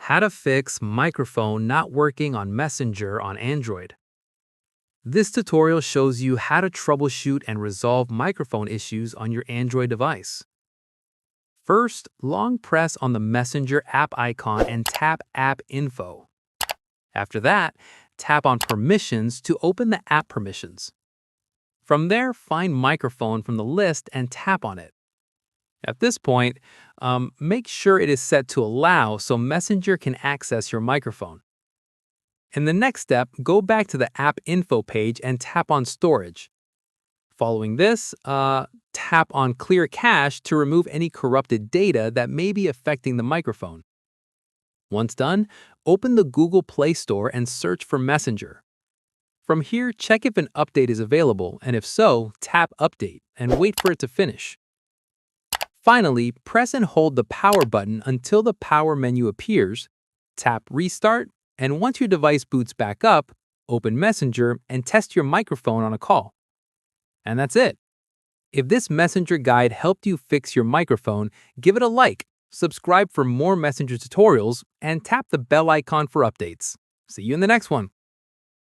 How to fix microphone not working on Messenger on Android. This tutorial shows you how to troubleshoot and resolve microphone issues on your Android device. First, long press on the Messenger app icon and tap App Info. After that, tap on Permissions to open the app permissions. From there, find Microphone from the list and tap on it. At this point, make sure it is set to Allow so Messenger can access your microphone. In the next step, go back to the App Info page and tap on Storage. Following this, tap on Clear Cache to remove any corrupted data that may be affecting the microphone. Once done, open the Google Play Store and search for Messenger. From here, check if an update is available, and if so, tap Update and wait for it to finish. Finally, press and hold the power button until the power menu appears, tap Restart, and once your device boots back up, open Messenger and test your microphone on a call. And that's it. If this Messenger guide helped you fix your microphone, give it a like, subscribe for more Messenger tutorials, and tap the bell icon for updates. See you in the next one.